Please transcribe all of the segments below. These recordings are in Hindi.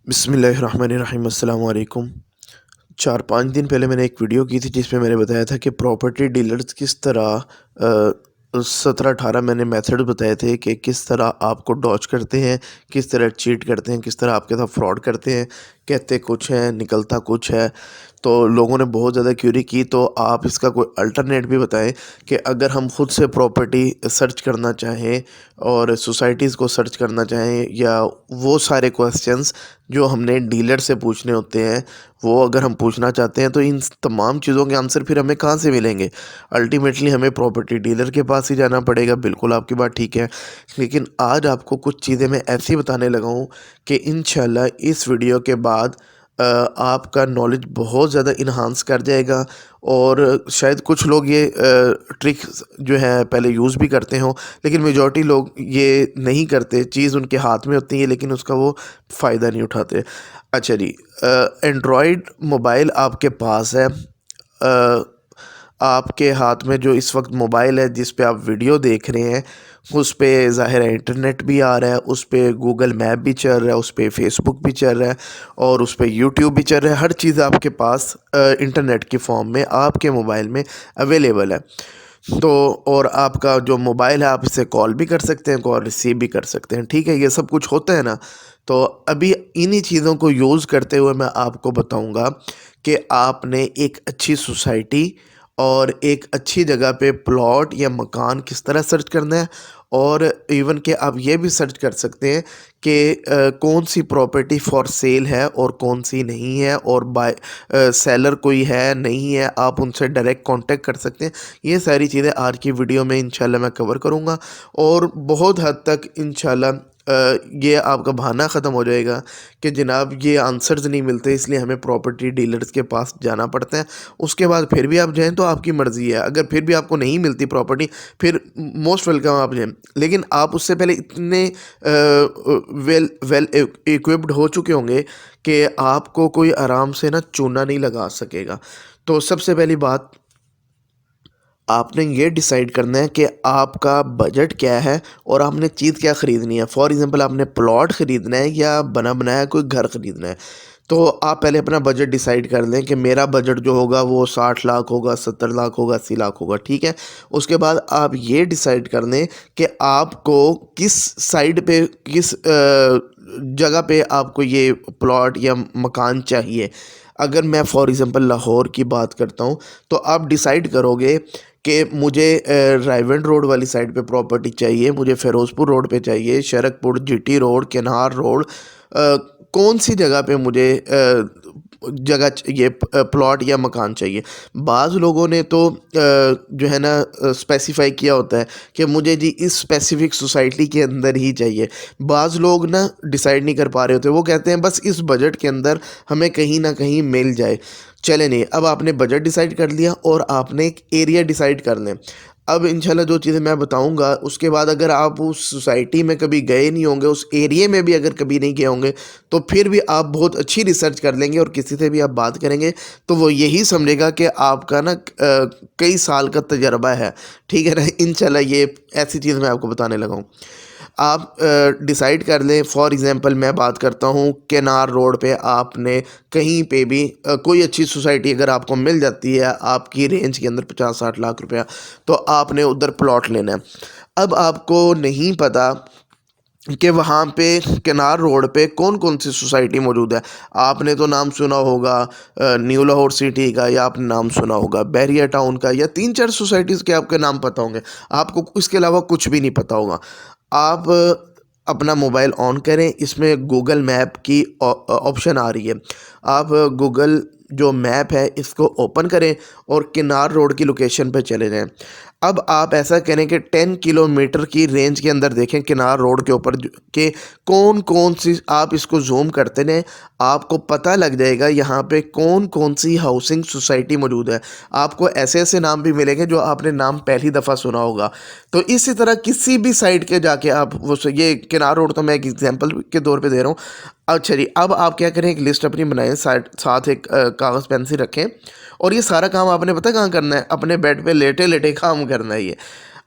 बिस्मिल्लाहिर्रहमानिर्रहीम अस्सलाम वालेकुम। 4-5 दिन पहले मैंने एक वीडियो की थी जिसमें मैंने बताया था कि प्रॉपर्टी डीलर्स किस तरह 17-18 मैंने मेथड बताए थे कि किस तरह आपको डॉज करते हैं, किस तरह चीट करते हैं, किस तरह आपके साथ फ्रॉड करते हैं, कहते कुछ हैं निकलता कुछ है। तो लोगों ने बहुत ज़्यादा क्यूरी की, तो आप इसका कोई अल्टरनेट भी बताएं कि अगर हम खुद से प्रॉपर्टी सर्च करना चाहें और सोसाइटीज़ को सर्च करना चाहें, या वो सारे क्वेश्चंस जो हमने डीलर से पूछने होते हैं वो अगर हम पूछना चाहते हैं, तो इन तमाम चीज़ों के आंसर फिर हमें कहाँ से मिलेंगे? अल्टीमेटली हमें प्रॉपर्टी डीलर के पास ही जाना पड़ेगा। बिल्कुल आपकी बात ठीक है, लेकिन आज आपको कुछ चीज़ें मैं ऐसी बताने लगा हूँ कि इंशाल्लाह इस वीडियो के बाद आपका नॉलेज बहुत ज़्यादा इन्हांस कर जाएगा। और शायद कुछ लोग ये ट्रिक्स जो है पहले यूज़ भी करते हों, लेकिन मेजॉरिटी लोग ये नहीं करते। चीज़ उनके हाथ में होती है लेकिन उसका वो फ़ायदा नहीं उठाते। अच्छा जी, एंड्रॉयड मोबाइल आपके पास है, आपके हाथ में जो इस वक्त मोबाइल है जिस पे आप वीडियो देख रहे हैं, उस पे ज़ाहिर है इंटरनेट भी आ रहा है, उस पे गूगल मैप भी चल रहा है, उस पे फेसबुक भी चल रहा है और उस पे यूट्यूब भी चल रहा है। हर चीज़ आपके पास इंटरनेट की फॉर्म में आपके मोबाइल में अवेलेबल है। तो और आपका जो मोबाइल है आप इससे कॉल भी कर सकते हैं, कॉल रिसीव भी कर सकते हैं, ठीक है? ये सब कुछ होता है ना। तो अभी इन्हीं चीज़ों को यूज़ करते हुए मैं आपको बताऊंगा कि आपने एक अच्छी सोसाइटी और एक अच्छी जगह पे प्लॉट या मकान किस तरह सर्च करना है। और इवन कि आप ये भी सर्च कर सकते हैं कि कौन सी प्रॉपर्टी फॉर सेल है और कौन सी नहीं है, और बाय सेलर कोई है नहीं है, आप उनसे डायरेक्ट कांटेक्ट कर सकते हैं। ये सारी चीज़ें आज की वीडियो में इंशाल्लाह मैं कवर करूँगा और बहुत हद तक इंशाल्लाह ये आपका बहाना ख़त्म हो जाएगा कि जनाब ये आंसर्स नहीं मिलते इसलिए हमें प्रॉपर्टी डीलर्स के पास जाना पड़ता है। उसके बाद फिर भी आप जाएँ तो आपकी मर्ज़ी है, अगर फिर भी आपको नहीं मिलती प्रॉपर्टी फिर मोस्ट वेलकम आप जाएँ। लेकिन आप उससे पहले इतने वेल वेल इक्विप्ड हो चुके होंगे कि आपको कोई आराम से ना चूना नहीं लगा सकेगा। तो सबसे पहली बात, आपने ये डिसाइड करना है कि आपका बजट क्या है और आपने चीज़ क्या ख़रीदनी है। फॉर एग्ज़ाम्पल आपने प्लॉट ख़रीदना है या बना बनाया कोई घर ख़रीदना है। तो आप पहले अपना बजट डिसाइड कर लें कि मेरा बजट जो होगा वो 60 लाख होगा, 70 लाख होगा, 80 लाख होगा, ठीक है? उसके बाद आप ये डिसाइड कर लें कि आपको किस साइड पे किस जगह पे आपको ये प्लॉट या मकान चाहिए। अगर मैं फॉर एग्ज़ाम्पल लाहौर की बात करता हूँ, तो आप डिसाइड करोगे कि मुझे रायवंड रोड वाली साइड पे प्रॉपर्टी चाहिए, मुझे फ़िरोज़पुर रोड पे चाहिए, शरकपुर, जीटी रोड, किनार रोड, कौन सी जगह पे मुझे ये प्लॉट या मकान चाहिए। बाज़ लोगों ने तो जो है ना स्पेसिफ़ाई किया होता है कि मुझे जी इस स्पेसिफ़िक सोसाइटी के अंदर ही चाहिए। बाज़ लोग ना डिसाइड नहीं कर पा रहे होते, वो कहते हैं बस इस बजट के अंदर हमें कहीं न कहीं मिल जाए। चले नहीं, अब आपने बजट डिसाइड कर लिया और आपने एक एरिया डिसाइड कर लें। अब इंशाल्लाह जो चीज़ें मैं बताऊंगा उसके बाद अगर आप उस सोसाइटी में कभी गए नहीं होंगे, उस एरिया में भी अगर कभी नहीं गए होंगे, तो फिर भी आप बहुत अच्छी रिसर्च कर लेंगे और किसी से भी आप बात करेंगे तो वो यही समझेगा कि आपका ना कई साल का तजर्बा है, ठीक है ना? इंशाल्लाह ये ऐसी चीज़ मैं आपको बताने लगा हूँ। आप डिसाइड कर लें। फॉर एग्ज़ाम्पल मैं बात करता हूँ केनार रोड पे आपने कहीं पे भी कोई अच्छी सोसाइटी अगर आपको मिल जाती है आपकी रेंज के अंदर 50-60 लाख रुपया, तो आपने उधर प्लॉट लेना है। अब आपको नहीं पता कि वहाँ पे केनार रोड पे कौन कौन सी सोसाइटी मौजूद है। आपने तो नाम सुना होगा न्यू लाहौर सिटी का, या आपने नाम सुना होगा बैरिया टाउन का, या 3-4 सोसाइटीज़ के आपके नाम पता होंगे। आपको इसके अलावा कुछ भी नहीं पता होगा। आप अपना मोबाइल ऑन करें, इसमें गूगल मैप की ऑप्शन आ रही है। आप गूगल जो मैप है इसको ओपन करें और किनार रोड की लोकेशन पे चले जाएं। अब आप ऐसा करें कि 10 किलोमीटर की रेंज के अंदर देखें किनार रोड के ऊपर कि कौन कौन सी, आप इसको जूम करते रहें, आपको पता लग जाएगा यहाँ पे कौन कौन सी हाउसिंग सोसाइटी मौजूद है। आपको ऐसे ऐसे नाम भी मिलेंगे जो आपने नाम पहली दफ़ा सुना होगा। तो इसी तरह किसी भी साइड के जाके आप वो ये किनार रोड तो मैं एक एग्जांपल के तौर पे दे रहा हूँ। अच्छा जी, अब आप क्या करें, एक लिस्ट अपनी बनाएं, साथ एक कागज़ पेंसिल रखें और ये सारा काम आपने पता कहाँ करना है, अपने बेड पे लेटे लेटे काम करना है ये।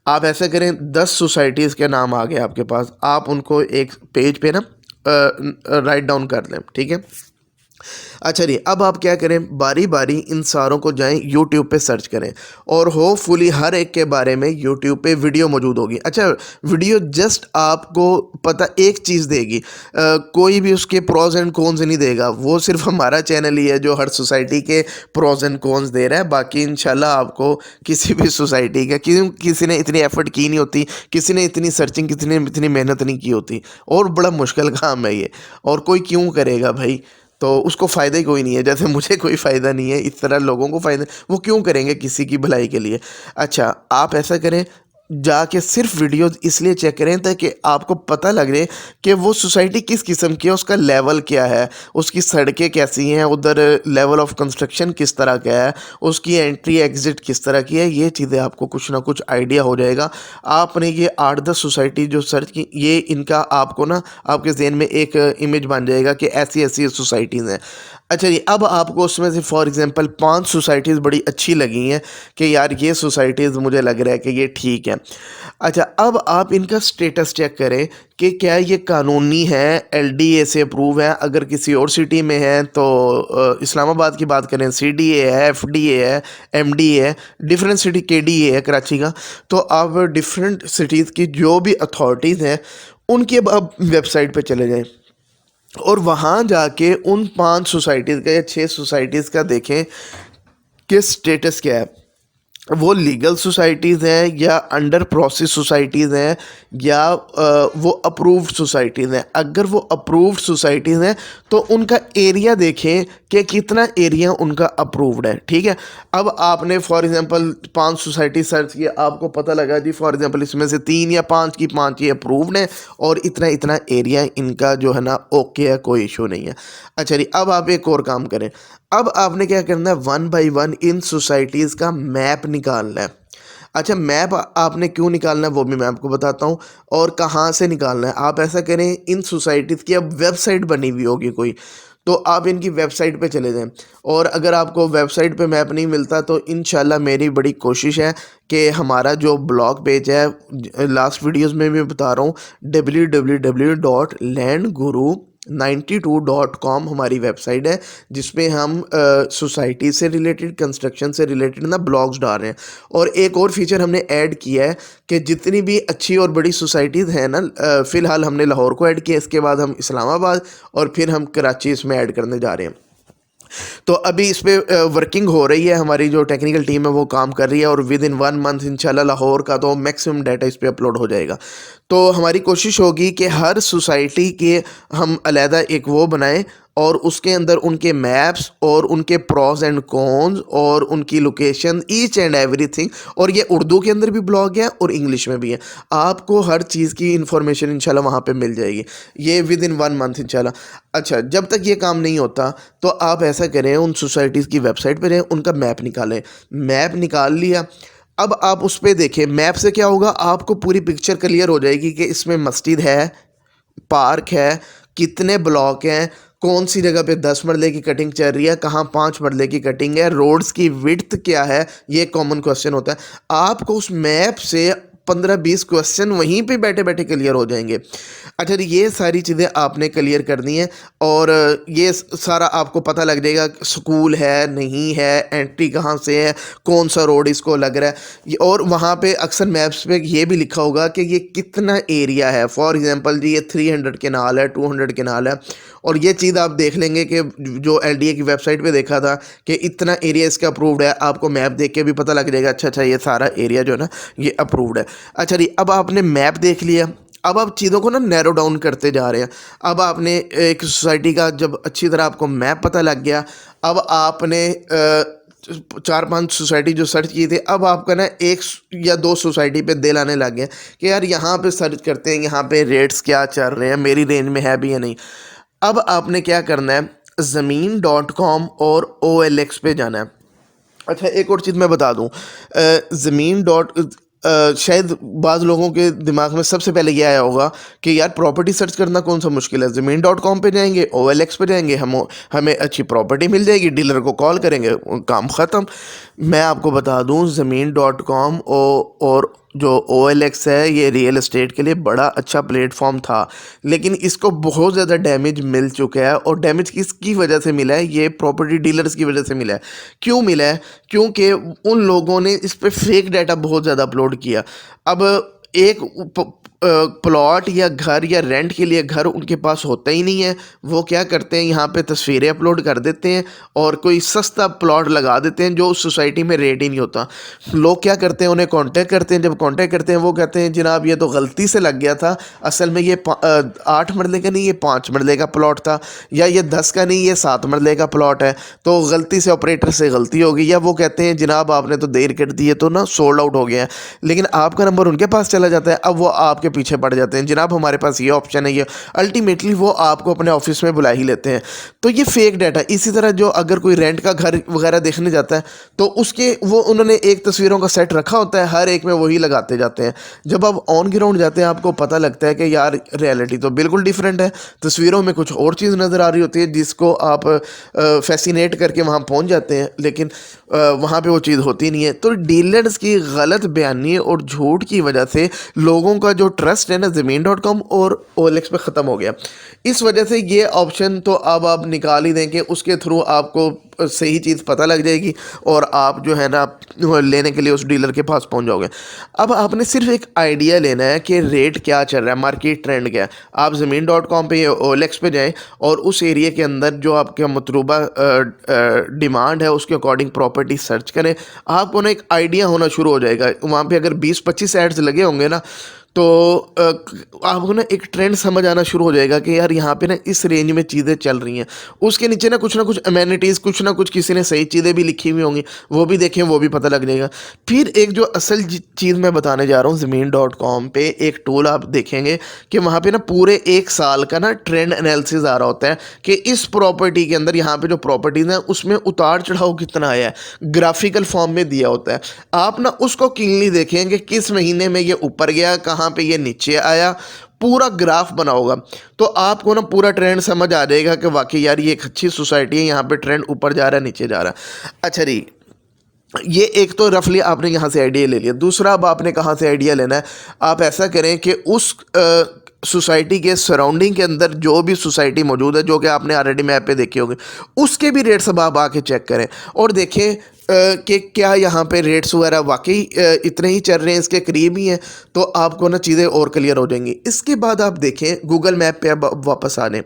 आप ऐसा करें, 10 सोसाइटीज़ के नाम आ गए आपके पास, आप उनको एक पेज पे ना राइट डाउन कर लें, ठीक है। अच्छा जी, अब आप क्या करें, बारी बारी इन सारों को जाएं यूट्यूब पे सर्च करें और होपफुली हर एक के बारे में यूट्यूब पे वीडियो मौजूद होगी। अच्छा, वीडियो जस्ट आपको पता एक चीज़ देगी, कोई भी उसके प्रोज एंड कॉन्स नहीं देगा, वो सिर्फ हमारा चैनल ही है जो हर सोसाइटी के प्रोज एंड कॉन्स दे रहा है। बाकी इंशाल्लाह आपको किसी भी सोसाइटी का किसी ने इतनी एफर्ट की नहीं होती, किसी ने इतनी सर्चिंग, किसी ने इतनी मेहनत नहीं की होती, और बड़ा मुश्किल काम है ये, और कोई क्यों करेगा भाई, तो उसको फ़ायदा ही कोई नहीं है। जैसे मुझे कोई फ़ायदा नहीं है, इस तरह लोगों को फ़ायदा, वो क्यों करेंगे किसी की भलाई के लिए। अच्छा, आप ऐसा करें, जाके सिर्फ वीडियोस इसलिए चेक करें ताकि आपको पता लग जाए कि वो सोसाइटी किस किस्म की है, उसका लेवल क्या है, उसकी सड़कें कैसी हैं, उधर लेवल ऑफ कंस्ट्रक्शन किस तरह का है, उसकी एंट्री एग्ज़िट किस तरह की है। ये चीज़ें आपको कुछ ना कुछ आइडिया हो जाएगा। आपने ये 8-10 सोसाइटी जो सर्च की, ये इनका आपको ना आपके ज़हन में एक इमेज बन जाएगा कि ऐसी ऐसी सोसाइटीज़ हैं। अच्छा जी, अब आपको उसमें से फॉर एग्ज़ाम्पल 5 सोसाइटीज़ बड़ी अच्छी लगी हैं कि यार ये सोसाइटीज़ मुझे लग रहा है कि ये ठीक है। अच्छा, अब आप इनका स्टेटस चेक करें कि क्या ये कानूनी है, एलडीए से अप्रूव है। अगर किसी और सिटी में है तो इस्लामाबाद की बात करें, सीडीए है, एफडीए है, एमडीए है, डिफरेंट सिटी, केडीए है कराची का। तो आप डिफरेंट सिटीज़ की जो भी अथॉरिटीज़ हैं उनकी अब आप वेबसाइट पे चले जाएँ और वहाँ जाके उन 5 सोसाइटीज़ का या 6 सोसाइटीज़ का देखें कि स्टेटस क्या है। वो लीगल सोसाइटीज़ हैं या अंडर प्रोसेस सोसाइटीज़ हैं या वो अप्रूव्ड सोसाइटीज़ हैं। अगर वो अप्रूव्ड सोसाइटीज़ हैं तो उनका एरिया देखें कि कितना एरिया उनका अप्रूव्ड है, ठीक है। अब आपने फॉर एग्जांपल 5 सोसाइटी सर्च किया, आपको पता लगा जी फॉर एग्जांपल इसमें से 3 या 5 की 5 ये अप्रूव्ड हैं और इतना इतना एरिया इनका जो है ना ओके है, कोई इशू नहीं है। अच्छा जी, अब आप एक और काम करें, अब आपने क्या करना है, 1 बाय 1 इन सोसाइटीज़ का मैप निकालना है। अच्छा, मैप आपने क्यों निकालना है वो भी मैं आपको बताता हूँ और कहाँ से निकालना है। आप ऐसा करें, इन सोसाइटीज़ की अब वेबसाइट बनी हुई होगी कोई, तो आप इनकी वेबसाइट पे चले जाएं। और अगर आपको वेबसाइट पे मैप नहीं मिलता तो इंशाल्लाह मेरी बड़ी कोशिश है कि हमारा जो ब्लॉग पेज है, लास्ट वीडियोस में भी बता रहा हूँ, www.landguru92.com हमारी वेबसाइट है, जिसमें हम सोसाइटी से रिलेटेड, कंस्ट्रक्शन से रिलेटेड ना ब्लॉग्स डाल रहे हैं। और एक और फीचर हमने ऐड किया है कि जितनी भी अच्छी और बड़ी सोसाइटीज़ हैं ना, फ़िलहाल हमने लाहौर को ऐड किया, इसके बाद हम इस्लामाबाद और फिर हम कराची इसमें ऐड करने जा रहे हैं। तो अभी इस पे वर्किंग हो रही है, हमारी जो टेक्निकल टीम है वो काम कर रही है और विद इन 1 मंथ इंशाल्लाह लाहौर का तो मैक्सिमम डाटा इस पे अपलोड हो जाएगा। तो हमारी कोशिश होगी कि हर सोसाइटी के हम अलहदा एक वो बनाएं और उसके अंदर उनके मैप्स और उनके प्रोस एंड कॉन्स और उनकी लोकेशन, ईच एंड एवरीथिंग। और ये उर्दू के अंदर भी ब्लॉग है और इंग्लिश में भी है, आपको हर चीज़ की इन्फॉर्मेशन इंशाल्लाह वहाँ पे मिल जाएगी, ये विद इन 1 मंथ इंशाल्लाह। अच्छा, जब तक ये काम नहीं होता तो आप ऐसा करें, उन सोसाइटीज़ की वेबसाइट पर जाएँ, उनका मैप निकालें। मैप निकाल लिया, अब आप उस पे देखें, मैप से क्या होगा, आपको पूरी पिक्चर क्लियर हो जाएगी कि इसमें मस्जिद है, पार्क है, कितने ब्लॉक हैं, कौन सी जगह पे 10 मरले की कटिंग चल रही है, कहाँ 5 मरले की कटिंग है, रोड्स की विड्थ क्या है, ये कॉमन क्वेश्चन होता है। आपको उस मैप से 15-20 क्वेश्चन वहीं पे बैठे बैठे क्लियर हो जाएंगे। अच्छा, ये सारी चीज़ें आपने क्लियर करनी है और ये सारा आपको पता लग जाएगा, स्कूल है नहीं है, एंट्री कहाँ से है, कौन सा रोड इसको लग रहा है। और वहाँ पे अक्सर मैप्स पे ये भी लिखा होगा कि ये कितना एरिया है। फॉर एग्जांपल जी, ये 300 केनाल है, 200 केनाल है, और ये चीज़ आप देख लेंगे कि जो एलडीए की वेबसाइट पे देखा था कि इतना एरिया इसका अप्रूव्ड है, आपको मैप देख के भी पता लग जाएगा अच्छा अच्छा ये सारा एरिया जो है ना ये अप्रूव्ड है। अच्छा जी, अब आपने मैप देख लिया, अब आप चीज़ों को ना नैरो डाउन करते जा रहे हैं। अब आपने एक सोसाइटी का जब अच्छी तरह आपको मैप पता लग गया, अब आपने 4-5 सोसाइटी जो सर्च की थी, अब आपका ना 1 या 2 सोसाइटी पे दिल आने लग गया कि यार यहाँ पे सर्च करते हैं, यहाँ पे रेट्स क्या चल रहे हैं, मेरी रेंज में है भी या नहीं। अब आपने क्या करना है, ज़मीन.com और OLX पे जाना है। अच्छा, एक और चीज़ मैं बता दूं, शायद बाज़ लोगों के दिमाग में सबसे पहले ये आया होगा कि यार प्रॉपर्टी सर्च करना कौन सा मुश्किल है, ज़मीन.com पे जाएंगे, OLX पे जाएंगे, हमें अच्छी प्रॉपर्टी मिल जाएगी, डीलर को कॉल करेंगे, काम ख़त्म। मैं आपको बता दूं, ज़मीन.com और जो OLX है ये रियल एस्टेट के लिए बड़ा अच्छा प्लेटफॉर्म था, लेकिन इसको बहुत ज़्यादा डैमेज मिल चुका है। और डैमेज किसकी वजह से मिला है? ये प्रॉपर्टी डीलर्स की वजह से मिला है। क्यों मिला है? क्योंकि उन लोगों ने इस पे फेक डाटा बहुत ज़्यादा अपलोड किया। अब एक प्लॉट या घर या रेंट के लिए घर उनके पास होता ही नहीं है, वो क्या करते हैं, यहाँ पे तस्वीरें अपलोड कर देते हैं और कोई सस्ता प्लॉट लगा देते हैं जो उस सोसाइटी में रेट ही नहीं होता। लोग क्या करते हैं, उन्हें कांटेक्ट करते हैं। जब कांटेक्ट करते हैं वो कहते हैं जनाब ये तो गलती से लग गया था, असल में ये 8 मरले का नहीं, ये 5 मरले का प्लॉट था, या ये 10 का नहीं, ये 7 मरले का प्लॉट है, तो गलती से ऑपरेटर से गलती हो गई। या वो कहते हैं जनाब आपने तो देर कर दी है, तो ना सोल्ड आउट हो गया है। लेकिन आपका नंबर उनके पास चला जाता है, अब वो आपके पीछे पड़ जाते हैं, जनाब हमारे पास ये ऑप्शन है, ये अल्टीमेटली वो आपको अपने ऑफिस में बुला ही लेते हैं। तो ये फेक डाटा। इसी तरह जो अगर कोई रेंट का घर वगैरह देखने जाता है तो उसके वो उन्होंने एक तस्वीरों का सेट रखा होता है, हर एक में वही लगाते जाते हैं। जब आप ऑन ग्राउंड जाते हैं आपको पता लगता है कि यार रियलिटी तो बिल्कुल डिफरेंट है, तस्वीरों में कुछ और चीज़ नज़र आ रही होती है जिसको आप फैसिनेट करके वहाँ पहुँच जाते हैं, लेकिन वहाँ पे वो चीज़ होती नहीं है। तो डीलर्स की गलत बयानी और झूठ की वजह से लोगों का जो ट्रस्ट है ना ज़मीन.com और OLX पे ख़त्म हो गया। इस वजह से ये ऑप्शन तो अब आप निकाल ही दें कि उसके थ्रू आपको सही चीज़ पता लग जाएगी और आप जो है ना लेने के लिए उस डीलर के पास पहुंच जाओगे। अब आपने सिर्फ एक आइडिया लेना है कि रेट क्या चल रहा है, मार्केट ट्रेंड क्या है। आप ज़मीन.com पे या OLX पे जाएं और उस एरिया के अंदर जो आपका मतलूबा डिमांड है उसके अकॉर्डिंग प्रॉपर्टी सर्च करें। आपको ना एक आइडिया होना शुरू हो जाएगा। वहाँ पे अगर 20-25 एड्स लगे होंगे ना, तो आपको ना एक ट्रेंड समझ आना शुरू हो जाएगा कि यार यहाँ पे ना इस रेंज में चीज़ें चल रही हैं। उसके नीचे ना कुछ अमेनिटीज़, कुछ ना कुछ किसी ने सही चीज़ें भी लिखी हुई होंगी, वो भी देखें, वो भी पता लग जाएगा। फिर एक जो असल चीज़ मैं बताने जा रहा हूँ, ज़मीन.com पे एक टूल आप देखेंगे कि वहाँ पे ना पूरे 1 साल का ना ट्रेंड एनालिसिस आ रहा होता है कि इस प्रॉपर्टी के अंदर यहाँ पे जो प्रॉपर्टीज़ हैं उसमें उतार चढ़ाव कितना आया है, ग्राफिकल फॉर्म में दिया होता है। आप ना उसको क्लीनली देखेंगे किस महीने में ये ऊपर गया, कहाँ पे ये नीचे आया, पूरा ग्राफ बना होगा, तो आपको ना पूरा ट्रेंड समझ आ जाएगा कि वाकई यार ये एक अच्छी सोसाइटी है, यहाँ पे ट्रेंड ऊपर जा रहा है, नीचे जा रहा है। अच्छा जी, ये एक तो रफली आपने यहाँ से आइडिया ले लिया। दूसरा अब आपने कहाँ से आइडिया लेना है, आप ऐसा करें कि उस सोसाइटी के सराउंडिंग के अंदर जो भी सोसाइटी मौजूद है, जो कि आपने ऑलरेडी मैप पे देखे होंगे, उसके भी रेट्स अब आप आके चेक करें और देखें कि क्या यहाँ पे रेट्स वगैरह वाकई इतने ही चल रहे हैं, इसके करीब ही हैं, तो आपको ना चीज़ें और क्लियर हो जाएंगी। इसके बाद आप देखें गूगल मैप पे अब वापस आने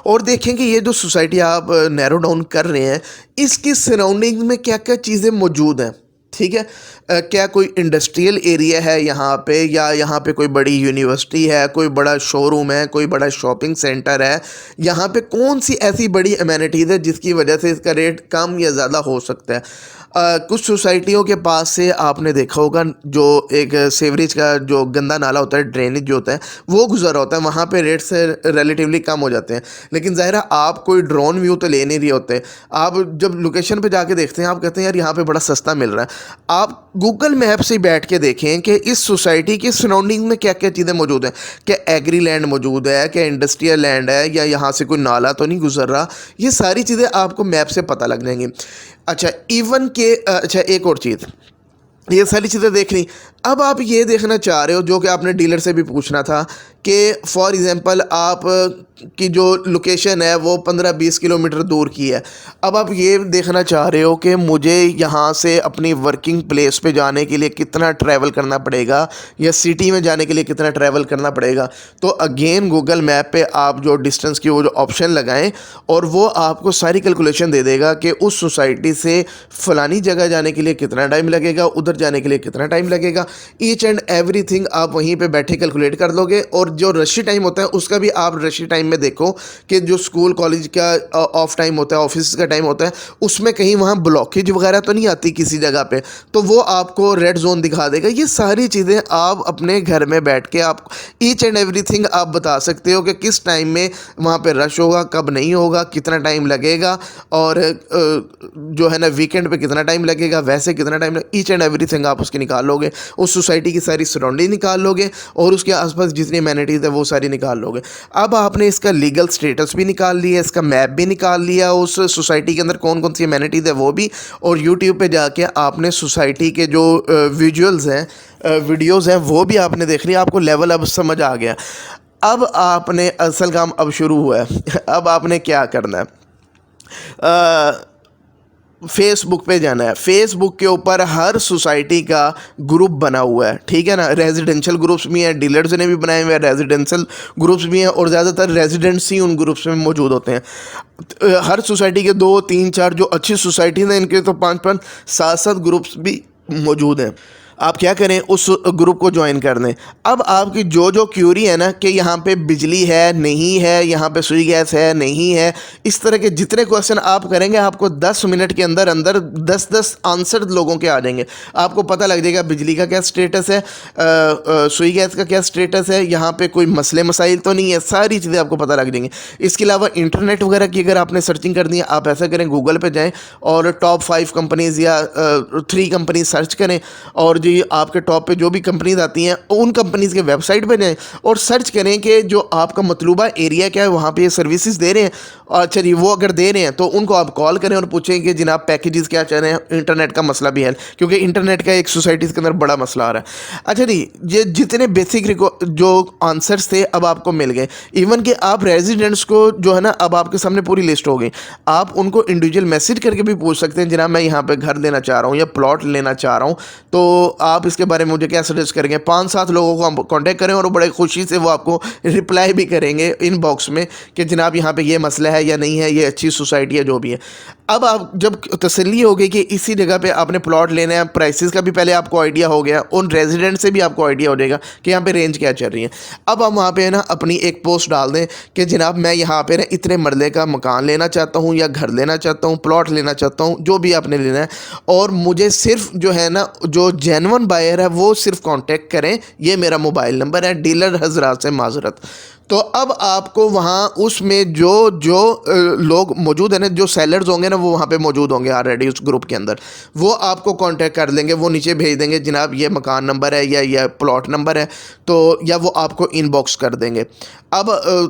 और देखें कि ये जो सोसाइटी आप नैरो डाउन कर रहे हैं इसकी सराउंडिंग में क्या क्या चीज़ें मौजूद हैं। ठीक है, क्या कोई इंडस्ट्रियल एरिया है यहाँ पे, या यहाँ पे कोई बड़ी यूनिवर्सिटी है, कोई बड़ा शोरूम है, कोई बड़ा शॉपिंग सेंटर है, यहाँ पे कौन सी ऐसी बड़ी अमेनिटीज़ है जिसकी वजह से इसका रेट कम या ज़्यादा हो सकता है। कुछ सोसाइटियों के पास से आपने देखा होगा जो एक सेवरेज का जो गंदा नाला होता है, ड्रेनेज जो होता है वो गुजरा होता है, वहाँ पे रेट से रिलेटिवली कम हो जाते हैं। लेकिन ज़ाहिर है आप कोई ड्रोन व्यू तो ले नहीं रहे होते, आप जब लोकेशन पे जाके देखते हैं आप कहते हैं यार यहाँ पे बड़ा सस्ता मिल रहा है। आप गूगल मैप से बैठ के देखें कि इस सोसाइटी की सराउंडिंग में क्या क्या चीज़ें मौजूद हैं, क्या एग्री लैंड मौजूद है, क्या इंडस्ट्रियल लैंड है, या यहाँ से कोई नाला तो नहीं गुजर रहा। ये सारी चीज़ें आपको मैप से पता लग जाएंगी। अच्छा, इवन के अच्छा एक और चीज़, ये सारी चीज़ें देख ली। अब आप ये देखना चाह रहे हो जो कि आपने डीलर से भी पूछना था कि फॉर एग्ज़ाम्पल आप की जो लोकेशन है वो 15-20 किलोमीटर दूर की है। अब आप ये देखना चाह रहे हो कि मुझे यहाँ से अपनी वर्किंग प्लेस पे जाने के लिए कितना ट्रैवल करना पड़ेगा, या सिटी में जाने के लिए कितना ट्रैवल करना पड़ेगा। तो अगेन गूगल मैप पे आप जो डिस्टेंस की वो जो ऑप्शन लगाएं और वो आपको सारी कैलकुलेशन दे देगा कि उस सोसाइटी से फ़लानी जगह जाने के लिए कितना टाइम लगेगा, उधर जाने के लिए कितना टाइम लगेगा। ईच एंड एवरीथिंग आप वहीं पे बैठे कैलकुलेट कर लोगे। और जो रशी टाइम होता है उसका भी आप रशी टाइम में देखो कि जो स्कूल कॉलेज का ऑफ टाइम होता है, ऑफिस का टाइम होता है, उसमें कहीं वहाँ ब्लॉकेज वगैरह तो नहीं आती किसी जगह पे, तो वो आपको रेड जोन दिखा देगा। ये सारी चीज़ें आप अपने घर में बैठ के आप ईच एंड एवरीथिंग आप बता सकते हो कि किस टाइम में वहाँ पे रश होगा, कब नहीं होगा, कितना टाइम लगेगा, और जो है ना वीकेंड पे कितना टाइम लगेगा, वैसे कितना टाइम, ईच एंड एवरीथिंग आप उसकी निकाल लोगे उस सोसाइटी की सारी सराउंडिंग निकाल लोगे और उसके आसपास जितनी एमेनिटीज़ है वो सारी निकाल लोगे। अब आपने इसका लीगल स्टेटस भी निकाल लिया, इसका मैप भी निकाल लिया, उस सोसाइटी के अंदर कौन कौन सी एमेनिटीज़ है वो भी, और यूट्यूब पे जाके आपने सोसाइटी के जो विजुअल्स हैं, वीडियोज़ हैं वो भी आपने देख लिया। आपको लेवल अब समझ आ गया। अब आपने असल काम अब शुरू हुआ है। अब आपने क्या करना है, फेसबुक पे जाना है। फेसबुक के ऊपर हर सोसाइटी का ग्रुप बना हुआ है, ठीक है ना। रेजिडेंशियल ग्रुप्स भी हैं, डीलर्स ने भी बनाए हुए हैं, रेजिडेंशियल ग्रुप्स भी हैं, और ज़्यादातर रेजिडेंट्स ही उन ग्रुप्स में मौजूद होते हैं। हर सोसाइटी के 2 3 4 जो अच्छी सोसाइटीज़ हैं इनके तो 5 5 7 7 ग्रुप्स भी मौजूद हैं। आप क्या करें, उस ग्रुप को ज्वाइन कर दें। अब आपकी जो क्यूरी है ना कि यहाँ पे बिजली है नहीं है, यहाँ पे सुई गैस है नहीं है, इस तरह के जितने क्वेश्चन आप करेंगे आपको 10 मिनट के अंदर अंदर 10 आंसर लोगों के आ जाएंगे। आपको पता लग जाएगा बिजली का क्या स्टेटस है, सुई गैस का क्या स्टेटस है, यहाँ पे कोई मसले मसाइल तो नहीं है, सारी चीज़ें आपको पता लग जाएंगी। इसके अलावा इंटरनेट वगैरह की अगर आपने सर्चिंग करनी है, आप ऐसा करें, गूगल पे जाएँ और टॉप 5 कंपनीज़ या 3 कंपनीज सर्च करें, और आपके टॉप पे जो भी कंपनीज आती हैं उन कंपनीज के वेबसाइट पे जाएं और सर्च करें कि जो आपका मतलूबा एरिया क्या है वहाँ पे ये सर्विसेज दे रहे हैं। अच्छा जी, वो अगर दे रहे हैं तो उनको आप कॉल करें और पूछें कि जनाब पैकेजेस क्या चाह रहे हैं, इंटरनेट का मसला भी है, क्योंकि इंटरनेट का एक सोसाइटीज़ के अंदर बड़ा मसला आ रहा है। अच्छा जी, ये जितने बेसिक जो आंसर्स थे अब आपको मिल गए। इवन कि आप रेजिडेंट्स को जो है ना, अब आपके सामने पूरी लिस्ट हो गई। आप उनको इंडिविजुअल मैसेज करके भी पूछ सकते हैं, जनाब मैं यहाँ पे घर लेना चाह रहा हूँ या प्लॉट लेना चाह रहा हूँ, तो आप इसके बारे में मुझे क्या सजेस्ट करेंगे। 5-7 लोगों को आप कांटेक्ट करें और बड़े खुशी से वो आपको रिप्लाई भी करेंगे इनबॉक्स में कि जनाब यहाँ पे ये मसला है या नहीं है, ये अच्छी सोसाइटी है, जो भी है। अब आप जब तसल्ली हो गई कि इसी जगह पे आपने प्लॉट लेना है, प्राइसेस का भी पहले आपको आइडिया हो गया, उन रेजिडेंट से भी आपको आइडिया हो जाएगा कि यहाँ पे रेंज क्या चल रही है। अब हम वहाँ पे ना अपनी एक पोस्ट डाल दें कि जनाब मैं यहाँ पे ना इतने मरले का मकान लेना चाहता हूँ या घर लेना चाहता हूँ, प्लॉट लेना चाहता हूँ, जो भी आपने लेना है, और मुझे सिर्फ जो है ना जो जेन्युइन बायर है वो सिर्फ कांटेक्ट करें, ये मेरा मोबाइल नंबर है, डीलर हजरात से माजरत। तो अब आपको वहाँ उसमें जो लोग मौजूद हैं ना, जो सेलर्स होंगे ना, वो वहाँ पे मौजूद होंगे ऑलरेडी उस ग्रुप के अंदर, वो आपको कांटेक्ट कर लेंगे। वो नीचे भेज देंगे जनाब ये मकान नंबर है या ये प्लॉट नंबर है, तो या वो आपको इनबॉक्स कर देंगे। अब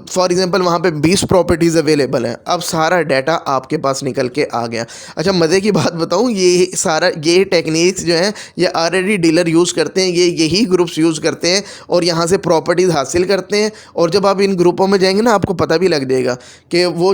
फॉर एग्जांपल वहाँ पे 20 प्रॉपर्टीज़ अवेलेबल हैं। अब सारा डाटा आपके पास निकल के आ गया। अच्छा, मज़े की बात बताऊँ, ये टेक्निक्स जो हैं ये ऑलरेडी डीलर यूज़ करते हैं, यही ग्रुप्स यूज़ करते हैं और यहाँ से प्रॉपर्टीज़ हासिल करते हैं। और जब आप इन ग्रुपों में जाएंगे ना, आपको पता भी लग जाएगा कि वो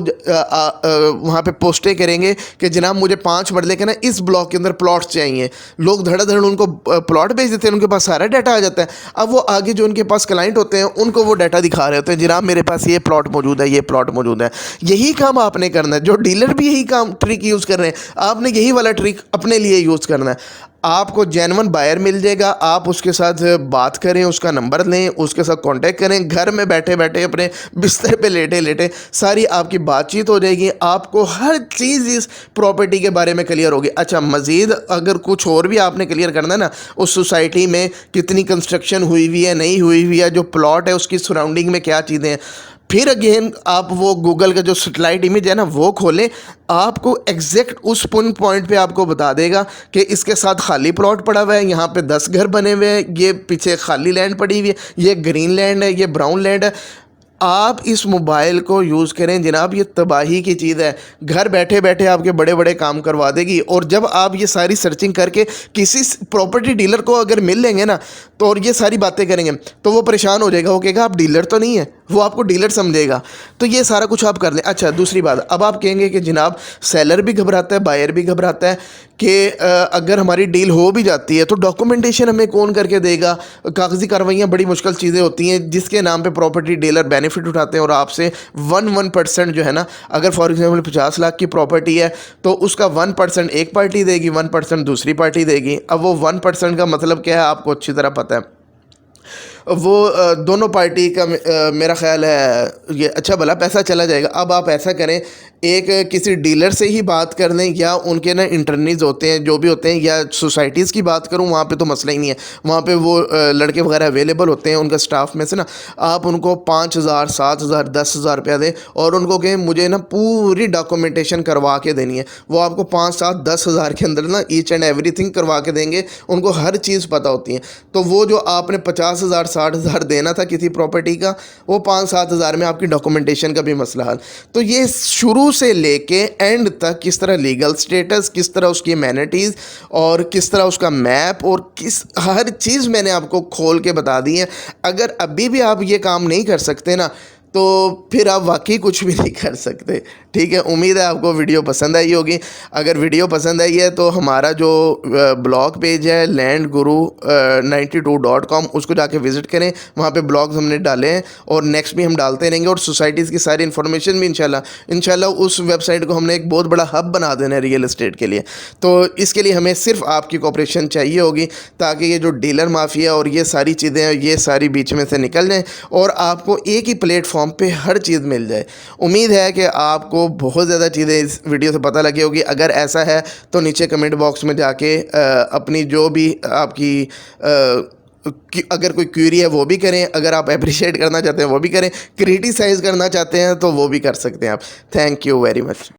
वहाँ पे पोस्टें करेंगे कि जनाब मुझे 5 मरले के ना इस ब्लॉक के अंदर प्लॉट्स चाहिए। लोग धड़ाधड़ उनको प्लॉट भेज देते हैं, उनके पास सारा डाटा आ जाता है। अब वो आगे जो उनके पास क्लाइंट होते हैं उनको वो डाटा दिखा रहे होते हैं, जनाब मेरे पास ये प्लॉट मौजूद है, ये प्लॉट मौजूद है। यही काम आपने करना है, जो डीलर भी यही काम ट्रिक यूज़ कर रहे हैं, आपने यही वाला ट्रिक अपने लिए यूज़ करना है। आपको जेन्युइन बायर मिल जाएगा, आप उसके साथ बात करें, उसका नंबर लें, उसके साथ कांटेक्ट करें, घर में बैठे बैठे अपने बिस्तर पे लेटे लेटे सारी आपकी बातचीत हो जाएगी। आपको हर चीज़ इस प्रॉपर्टी के बारे में क्लियर होगी। अच्छा, मज़ीद अगर कुछ और भी आपने क्लियर करना है ना, उस सोसाइटी में कितनी कंस्ट्रक्शन हुई हुई है नहीं हुई हुई है, जो प्लॉट है उसकी सराउंडिंग में क्या चीज़ें हैं, फिर अगेन आप वो गूगल का जो सैटेलाइट इमेज है ना वो खोलें, आपको एग्जैक्ट उस पॉइंट पे आपको बता देगा कि इसके साथ खाली प्लॉट पड़ा हुआ है, यहाँ पे 10 घर बने हुए हैं, ये पीछे खाली लैंड पड़ी हुई है, ये ग्रीन लैंड है, ये ब्राउन लैंड है। आप इस मोबाइल को यूज़ करें जनाब, ये तबाही की चीज़ है, घर बैठे बैठे आपके बड़े बड़े काम करवा देगी। और जब आप ये सारी सर्चिंग करके किसी प्रॉपर्टी डीलर को अगर मिल लेंगे ना, तो और ये सारी बातें करेंगे तो वो परेशान हो जाएगा, वो कहेगा आप डीलर तो नहीं है, वो आपको डीलर समझेगा। तो ये सारा कुछ आप कर लें। अच्छा, दूसरी बात, अब आप कहेंगे कि जनाब सेलर भी घबराता है, बायर भी घबराता है कि अगर हमारी डील हो भी जाती है तो डॉक्यूमेंटेशन हमें कौन करके देगा, कागजी कार्रवाइयाँ बड़ी मुश्किल चीज़ें होती हैं जिसके नाम पे प्रॉपर्टी डीलर बेनिफिट उठाते हैं और आपसे 1% जो है ना, अगर फॉर एग्जांपल 50 लाख की प्रॉपर्टी है तो उसका 1% एक पार्टी देगी, 1% दूसरी पार्टी देगी। अब वो 1% का मतलब क्या है आपको अच्छी तरह पता है। वो दोनों पार्टी का मेरा ख़्याल है ये अच्छा भला पैसा चला जाएगा। अब आप ऐसा करें, एक किसी डीलर से ही बात कर लें, या उनके ना इंटरनीज होते हैं जो भी होते हैं, या सोसाइटीज़ की बात करूं, वहाँ पे तो मसला ही नहीं है, वहाँ पे वो लड़के वगैरह अवेलेबल होते हैं उनका स्टाफ में से ना। आप उनको 5,000 7,000 10,000 रुपया दें और उनको कहें मुझे ना पूरी डॉक्यूमेंटेशन करवा के देनी है। वो आपको 5 7 10,000 के अंदर ना ईच एंड एवरीथिंग करवा के देंगे। उनको हर चीज़ पता होती है। तो वो जो आपने 50,000 60,000 देना था किसी प्रॉपर्टी का, वो 5 7 हज़ार में आपकी डॉक्यूमेंटेशन का भी मसला हल। तो ये शुरू से लेके एंड तक किस तरह लीगल स्टेटस, किस तरह उसकी एमेनिटीज़ और किस तरह उसका मैप और किस हर चीज़ मैंने आपको खोल के बता दी है। अगर अभी भी आप ये काम नहीं कर सकते ना, तो फिर आप वाकई कुछ भी नहीं कर सकते। ठीक है, उम्मीद है आपको वीडियो पसंद आई होगी। अगर वीडियो पसंद आई है तो हमारा जो ब्लॉग पेज है landguru92.com, उसको जाके विज़िट करें। वहाँ पे ब्लॉग्स हमने डाले हैं और नेक्स्ट भी हम डालते रहेंगे, और सोसाइटीज़ की सारी इन्फॉर्मेशन भी इंशाल्लाह उस वेबसाइट को हमने एक बहुत बड़ा हब बना देना है रियल एस्टेट के लिए। तो इसके लिए हमें सिर्फ आपकी कोऑपरेशन चाहिए होगी, ताकि ये जो डीलर माफिया और ये सारी चीज़ें हैं ये सारी बीच में से निकल जाएँ और आपको एक ही प्लेटफॉर्म पे हर चीज़ मिल जाए। उम्मीद है कि आपको बहुत ज़्यादा चीज़ें इस वीडियो से पता लगी होगी। अगर ऐसा है तो नीचे कमेंट बॉक्स में जाके अपनी जो भी आपकी अगर कोई क्वेरी है वो भी करें, अगर आप अप्रिशिएट करना चाहते हैं वो भी करें, क्रिटिसाइज़ करना चाहते हैं तो वो भी कर सकते हैं आप। Thank you very much.